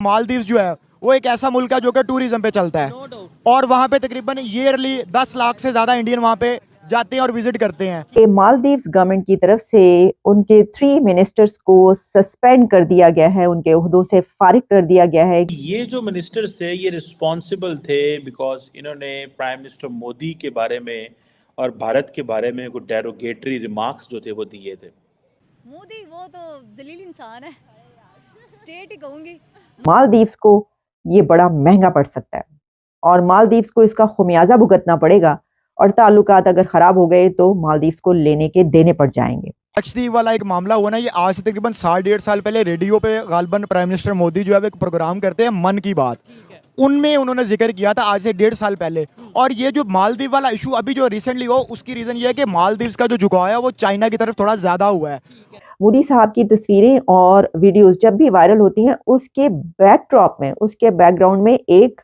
मालदीव जो है वो एक ऐसा मुल्क है जो कि टूरिज्म पे चलता है और वहाँ पे तकरीबन ईयरली 10 लाख से ज़्यादा इंडियन वहाँ पे जाते हैं और विजिट करते हैं। कि मालदीव्स गवर्नमेंट की तरफ से उनके 3 मिनिस्टर्स को सस्पेंड कर दिया गया है, उनके ओहदों से फारिग कर दिया गया है। ये जो मिनिस्टर्स थे ये रिस्पॉन्सिबल थे बिकॉज इन्होंने प्राइम मिनिस्टर मोदी के बारे में और भारत के बारे में कुछ डेरोगेटरी रिमार्क्स जो थे वो दिए थे। मोदी वो तो जलील इंसान है, स्टेट ही कहूंगी। मालदीव्स को ये बड़ा महंगा पड़ सकता है और मालदीव्स को इसका खुमियाजा भुगतना पड़ेगा और ताल्लुकात अगर खराब हो गए तो मालदीव्स को लेने के देने पड़ जाएंगे। लक्षद्वीप वाला एक मामला हुआ ना, ये आज से तकरीबन 1.5 साल पहले रेडियो पे गालबन प्राइम मिनिस्टर मोदी जो है एक प्रोग्राम करते हैं मन की बात, उनमें उन्होंने जिक्र किया था आज से 1.5 साल पहले। और ये जो मालदीव वाला इशू अभी जो रिसेंटली हो उसकी रीजन ये है कि मालदीव्स का जो झुकाव है वो चाइना की तरफ थोड़ा ज्यादा हुआ है। मोदी साहब की तस्वीरें और वीडियोस जब भी वायरल होती हैं उसके बैकड्रॉप में, उसके बैकग्राउंड में एक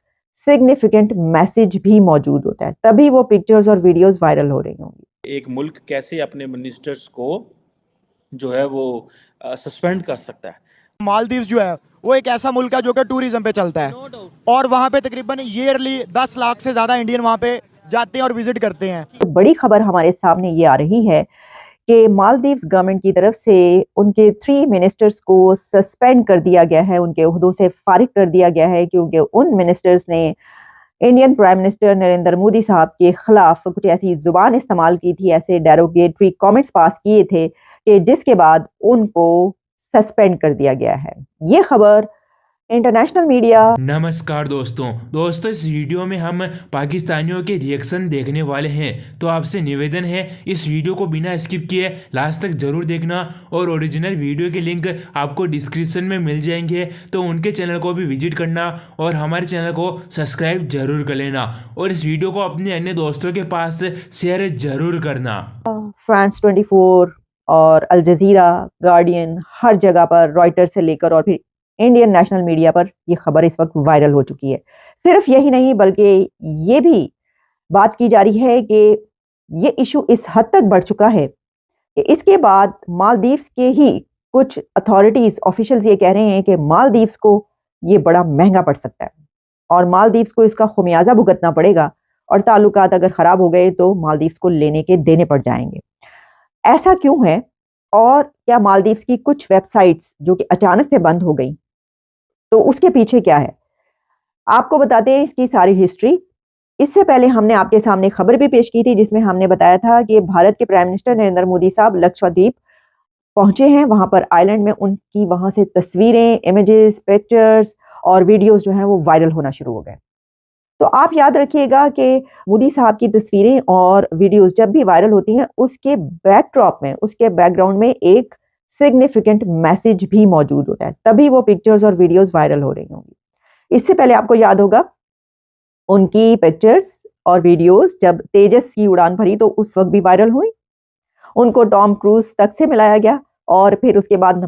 सिग्निफिकेंट मैसेज भी मौजूद होता है, तभी वो पिक्चर्स और वीडियोस वायरल हो रही होंगी। एक मुल्क कैसे अपने मिनिस्टर्स को जो है वो सस्पेंड कर सकता है। मालदीव्स जो है वो एक ऐसा मुल्क है जो कि टूरिज्म पे चलता है और वहाँ पे तकरीबन ईयरली 10 लाख से ज्यादा इंडियन वहाँ पे जाते हैं और विजिट करते हैं। तो बड़ी खबर हमारे सामने ये आ रही है कि मालदीव्स गवर्नमेंट की तरफ से उनके 3 मिनिस्टर्स को सस्पेंड कर दिया गया है, उनके ओहदों से फारिग कर दिया गया है, क्योंकि उन मिनिस्टर्स ने Indian prime minister Narendra Modi साहब के खिलाफ कुछ ऐसी जुबान इस्तेमाल की थी, ऐसे डेरोगेटरी कमेंट्स पास किए थे कि जिसके बाद उनको सस्पेंड कर दिया गया है। ये खबर इंटरनेशनल मीडिया। नमस्कार दोस्तों इस वीडियो में हम पाकिस्तानियों के रिएक्शन देखने वाले हैं, तो आपसे निवेदन है इस वीडियो को बिना स्किप किए लास्ट तक जरूर देखना और ओरिजिनल वीडियो के लिंक आपको डिस्क्रिप्शन में मिल जाएंगे, तो उनके चैनल को भी विजिट करना और हमारे चैनल को सब्सक्राइब जरूर कर लेना और इस वीडियो को अपने अन्य दोस्तों के पास शेयर जरूर करना। फ्रांस 24 और अल जजीरा, गार्डियन, हर जगह पर, रॉयटर से लेकर और फिर इंडियन नेशनल मीडिया पर ये खबर इस वक्त वायरल हो चुकी है। सिर्फ यही नहीं बल्कि ये भी बात की जा रही है कि ये इशू इस हद तक बढ़ चुका है कि इसके बाद मालदीव्स के ही कुछ अथॉरिटीज ऑफिशियल्स ये कह रहे हैं कि मालदीव्स को ये बड़ा महंगा पड़ सकता है और मालदीव्स को इसका खुमियाजा भुगतना पड़ेगा और ताल्लुकात अगर खराब हो गए तो मालदीव्स को लेने के देने पड़ जाएंगे। ऐसा क्यों है और क्या मालदीव्स की कुछ वेबसाइट्स जो कि अचानक से बंद हो गई, तो उसके पीछे क्या है, आपको बताते हैं इसकी सारी हिस्ट्री। इससे पहले हमने आपके सामने खबर भी पेश की थी जिसमें हमने बताया था कि भारत के प्राइम मिनिस्टर नरेंद्र मोदी साहब लक्षद्वीप पहुंचे हैं। वहां पर आइलैंड में उनकी वहां से तस्वीरें, इमेजेस, पिक्चर्स और वीडियोस जो हैं वो वायरल होना शुरू हो गए। तो आप याद रखिएगा कि मोदी साहब की तस्वीरें और वीडियोस जब भी वायरल होती हैं उसके बैकड्रॉप में, उसके बैकग्राउंड में एक सिग्निफिकेंट मैसेज भी मौजूद होता है, तभी वो पिक्चर्स और वीडियोस वायरल हो रही होंगी। इससे पहले आपको याद होगा उनकी पिक्चर्स और वीडियोस जब तेजस की उड़ान भरी तो उस वक्त भी वायरल हुई। उनको टॉम क्रूज तक से मिलाया गया और फिर उसके बाद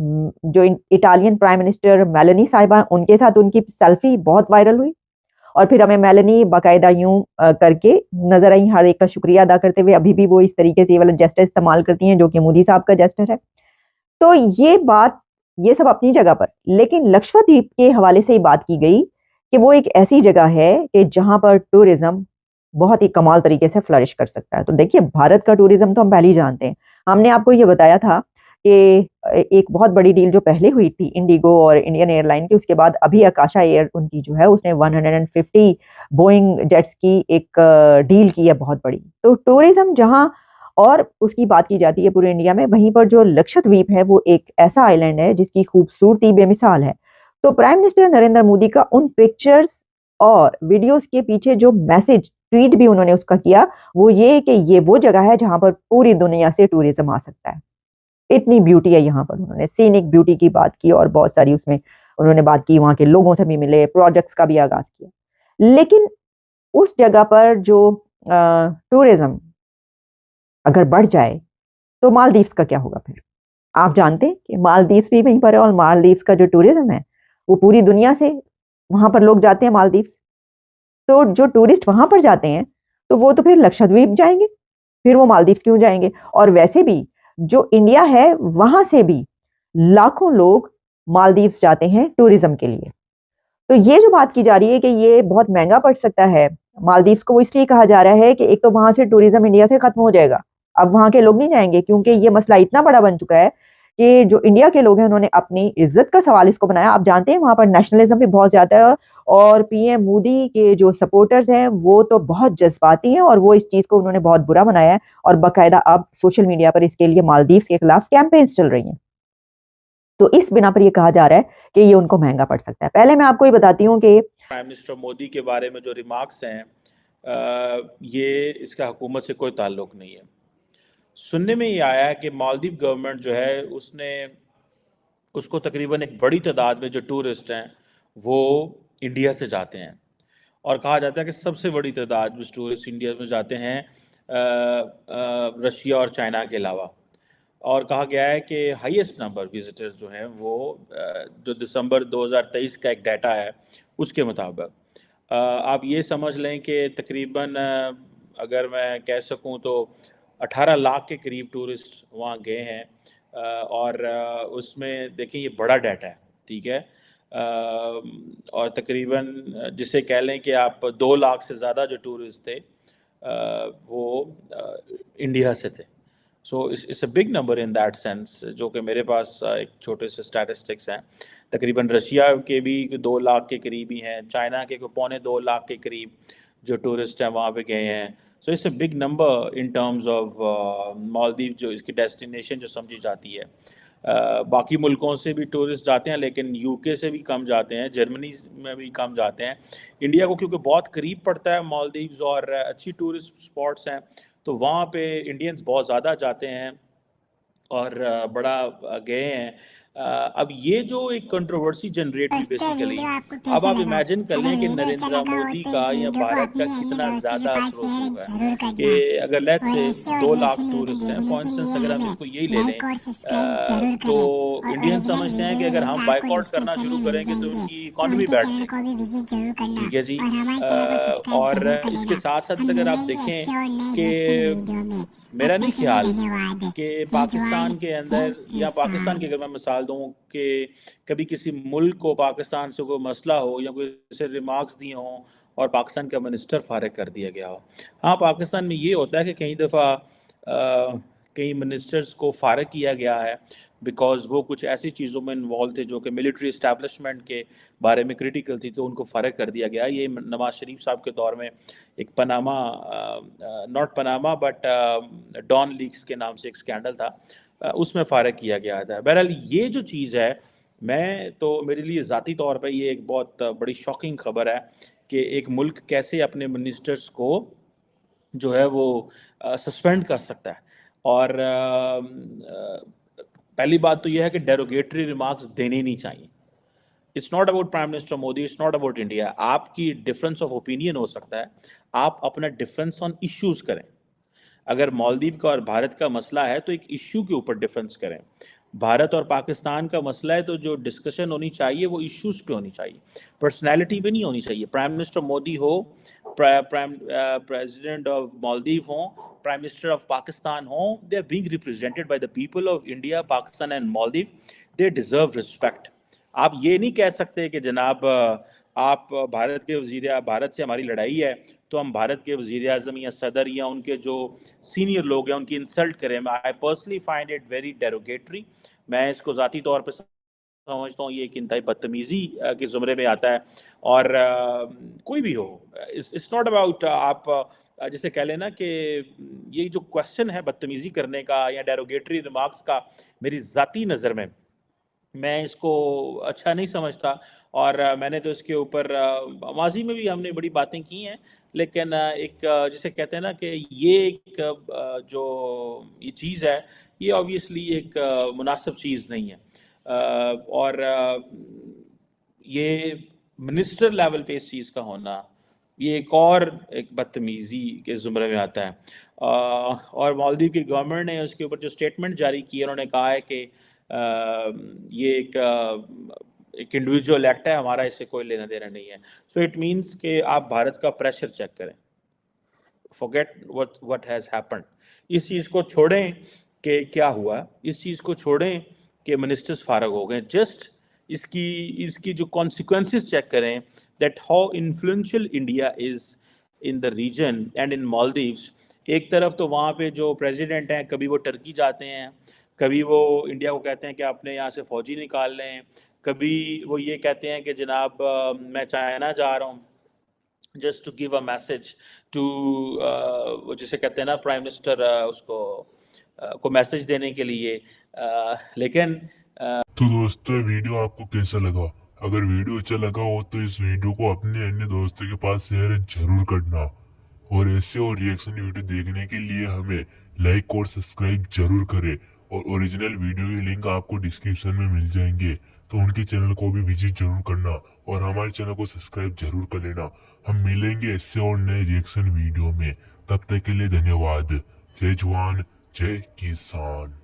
जो इटालियन प्राइम मिनिस्टर मेलानी साहिबा, उनके साथ उनकी सेल्फी बहुत वायरल हुई और फिर हमें मेलानी बाकायदा यूं करके नजर आई, हर एक का शुक्रिया अदा करते हुए। अभी भी वो इस तरीके से ये वाला जेस्टर इस्तेमाल करती हैं जो कि मोदी साहब का जेस्टर है। तो ये बात, ये सब अपनी जगह पर, लेकिन लक्षद्वीप के हवाले से ही बात की गई कि वो एक ऐसी जगह है कि जहां पर टूरिज्म बहुत ही कमाल तरीके से फ्लरिश कर सकता है। तो देखिए, भारत का टूरिज्म तो हम पहले ही जानते हैं। हमने आपको ये बताया था कि एक बहुत बड़ी डील जो पहले हुई थी इंडिगो और इंडियन एयरलाइन की, उसके बाद अभी आकाशा एयर उनकी जो है उसने 150 बोइंग जेट्स की एक डील की है बहुत बड़ी। तो टूरिज्म जहां और उसकी बात की जाती है पूरे इंडिया में, वहीं पर जो लक्षद्वीप है वो एक ऐसा आइलैंड है जिसकी खूबसूरती बेमिसाल है। तो प्राइम मिनिस्टर नरेंद्र मोदी का उन पिक्चर्स और वीडियोस के पीछे जो मैसेज, ट्वीट भी उन्होंने उसका किया, वो ये कि ये वो जगह है जहां पर पूरी दुनिया से टूरिज्म आ सकता है। इतनी ब्यूटी है यहाँ पर। उन्होंने सीनिक ब्यूटी की बात की और बहुत सारी उसमें उन्होंने बात की, वहां के लोगों से भी मिले, प्रोजेक्ट्स का भी आगाज किया। लेकिन उस जगह पर जो टूरिज्म अगर बढ़ जाए तो मालदीव्स का क्या होगा फिर? आप जानते हैं कि मालदीव्स भी वहीं पर है और मालदीव्स का जो टूरिज्म है वो पूरी दुनिया से वहां पर लोग जाते हैं मालदीव्स। तो जो टूरिस्ट वहां पर जाते हैं तो वो तो फिर लक्षद्वीप जाएंगे, फिर वो मालदीव्स क्यों जाएंगे? और वैसे भी जो इंडिया है वहां से भी लाखों लोग मालदीव्स जाते हैं टूरिज्म के लिए। तो ये जो बात की जा रही है कि ये बहुत महंगा पड़ सकता है मालदीव्स को, वो इसलिए कहा जा रहा है कि एक तो वहां से टूरिज्म इंडिया से खत्म हो जाएगा, अब वहां के लोग नहीं जाएंगे, क्योंकि ये मसला इतना बड़ा बन चुका है कि जो इंडिया के लोग हैं उन्होंने अपनी इज्जत का सवाल इसको बनाया। आप जानते हैं वहां पर नेशनलिज्म भी बहुत ज्यादा है, और पीएम मोदी के जो सपोर्टर्स हैं वो तो बहुत जज्बाती हैं, और वो इस चीज को उन्होंने बहुत बुरा मनाया है, और बाकायदा अब सोशल मीडिया पर इसके लिए मालदीव्स के खिलाफ कैंपेन्स चल रही हैं। तो इस बिना पर ये कहा जा रहा है कि ये उनको महंगा पड़ सकता है। पहले मैं आपको ये बताती हूँ कि प्राइम मिनिस्टर मोदी के बारे में जो रिमार्क्स हैं ये इसका हुकूमत से कोई ताल्लुक नहीं है। सुनने में ये आया है कि मालदीव गवर्नमेंट जो है उसको तकरीबन एक बड़ी तादाद में जो टूरिस्ट हैं वो इंडिया से जाते हैं, और कहा जाता है कि सबसे बड़ी तादाद में टूरिस्ट इंडिया में जाते हैं रशिया और चाइना के अलावा। और कहा गया है कि हाईएस्ट नंबर विजिटर्स जो हैं वो जो दिसंबर 2023 का एक डाटा है उसके मुताबिक आप ये समझ लें कि तकरीबन अगर मैं कह सकूं तो 18 लाख के करीब टूरिस्ट वहाँ गए हैं। और उसमें देखिए ये बड़ा डाटा है, ठीक है। और तकरीबन जिसे कह लें कि आप 2 लाख से ज़्यादा जो टूरिस्ट थे वो इंडिया से थे। So it's a big number in that sense, जो कि मेरे पास एक छोटे से स्टैटिस्टिक्स हैं। तकरीबन रशिया के भी 2 लाख के करीब ही हैं, चाइना के 2.25 लाख के करीब जो टूरिस्ट हैं वहाँ पे गए हैं। So it's a big number in terms of Maldives, जो इसकी डेस्टिनेशन जो समझी जाती है। बाकी मुल्कों से भी टूरिस्ट जाते हैं, लेकिन यूके से भी कम जाते हैं, जर्मनी में भी कम जाते हैं। इंडिया को क्योंकि बहुत करीब पड़ता है मालदीव्स और अच्छी टूरिस्ट स्पॉट्स हैं, तो वहाँ पे इंडियंस बहुत ज़्यादा जाते हैं और बड़ा गए हैं। अब ये जो एक कंट्रोवर्सी जनरेट हुई बेसिकली, अब आप इमेजिन कर लें कि नरेंद्र मोदी का या भारत का कितना ज़्यादा असर होगा कि अगर लेट्स से 2 लाख टूरिस्ट हैं, फॉर इंस्टेंस अगर हम इसको यही ले लें तो इंडियन समझते हैं कि अगर हम बाइकआउट करना शुरू करेंगे तो उनकी इकॉनमी बैठ जाएगी, ठीक है जी। और इसके साथ साथ अगर आप देखें कि मेरा नहीं ख्याल कि पाकिस्तान के अंदर या पाकिस्तान की अगर मैं मिसाल दूं कि कभी किसी मुल्क को पाकिस्तान से कोई मसला हो या कोई ऐसे रिमार्क्स दिए हों और पाकिस्तान का मिनिस्टर फारिग कर दिया गया हो। हाँ, पाकिस्तान में ये होता है कि कई दफ़ा कई मिनिस्टर्स को फारिग किया गया है बिकॉज वो कुछ ऐसी चीज़ों में इन्वॉल्व थे जो कि मिलिट्री इस्टेब्लिशमेंट के बारे में क्रिटिकल थी, तो उनको फ़र्क कर दिया गया। ये नवाज शरीफ साहब के दौर में एक Panama, not Panama but don leaks के नाम से एक स्कैंडल था, उसमें फ़र्क किया गया था। बहरहाल ये जो चीज़ है, मैं तो मेरे लिए ज़ाती तौर पर ये एक बहुत बड़ी शॉकिंग खबर है कि एक मुल्क कैसे अपने मिनिस्टर्स को जो है वो सस्पेंड कर सकता है। और पहली बात तो यह है कि डेरोगेटरी रिमार्क्स देने नहीं चाहिए। It's not about prime minister Modi, it's not about India. आपकी डिफरेंस ऑफ ओपिनियन हो सकता है, आप अपना डिफरेंस ऑन इश्यूज करें। अगर मालदीव का और भारत का मसला है तो एक इश्यू के ऊपर डिफरेंस करें। भारत और पाकिस्तान का मसला है तो जो डिस्कशन होनी चाहिए वो इश्यूज पे होनी चाहिए, पर्सनैलिटी पे नहीं होनी चाहिए। प्राइम मिनिस्टर मोदी हो, प्रेसिडेंट ऑफ मालदीव हो, प्राइम मिनिस्टर ऑफ पाकिस्तान हो, they are being represented by the people of India, Pakistan and Maldives. They deserve respect. आप ये नहीं कह सकते कि जनाब आप भारत के वज़ीर, भारत से हमारी लड़ाई है तो हम भारत के वज़ीर आज़म या सदर या उनके जो सीनियर लोग हैं उनकी इंसल्ट करें। I personally find it very derogatory. मैं इसको ज़ाती तौर पर समझता हूँ ये एक इंतहाई बदतमीज़ी के ज़ुमरे में आता है। और कोई भी हो, इट्स नॉट अबाउट आप जैसे कह लेना कि ये जो क्वेश्चन है बदतमीज़ी करने का या डेरोगेटरी रिमार्क्स का, मेरी ज़ाती नज़र में मैं इसको अच्छा नहीं समझता। और मैंने तो इसके ऊपर माजी में भी हमने बड़ी बातें की हैं, लेकिन एक जिसे कहते हैं ना कि ये एक जो ये चीज़ है ये ऑब्वियसली एक मुनासिब चीज़ नहीं है। और ये मिनिस्टर लेवल पे इस चीज़ का होना ये एक बदतमीज़ी के ज़ुमरे में आता है। और मालदीव की गवर्नमेंट ने उसके ऊपर जो स्टेटमेंट जारी की है, उन्होंने कहा है कि ये एक इंडिविजुअल एक्ट है, हमारा इससे कोई लेना देना नहीं है। सो इट मीन्स कि आप भारत का प्रेशर चेक करें, फॉरगेट व्हाट हैज़ हैपेंड। इस चीज़ को छोड़ें कि क्या हुआ, इस चीज़ को छोड़ें कि मिनिस्टर्स फारग हो गए। जस्ट इसकी इसकी जो कॉन्सिक्वेंसेस चेक करें, that how influential India is in the region and in Maldives. एक तरफ तो वहाँ पे जो प्रेसिडेंट हैं, कभी वो टर्की जाते हैं, कभी वो इंडिया को कहते हैं कि आपने यहाँ से फ़ौजी निकाल लें, कभी वो ये कहते हैं कि जनाब मैं चाइना जा रहा हूँ just to give a message to, वो जिसे कहते हैं ना प्राइम मिनिस्टर, उसको को मैसेज देने के लिए। लेकिन तो दोस्तों वीडियो आपको कैसा लगा? अगर वीडियो अच्छा लगा हो तो इस वीडियो को अपने अन्य दोस्तों के पास शेयर जरूर करना, और ऐसे और रिएक्शन वीडियो देखने के लिए हमें लाइक और सब्सक्राइब जरूर करें। और ओरिजिनल वीडियो के लिंक आपको डिस्क्रिप्शन में मिल जाएंगे, तो उनके चैनल को भी विजिट जरूर करना और हमारे चैनल को सब्सक्राइब जरूर कर लेना। हम मिलेंगे ऐसे और नए रिएक्शन वीडियो में, तब तक के लिए धन्यवाद। जय जवान जय किसान।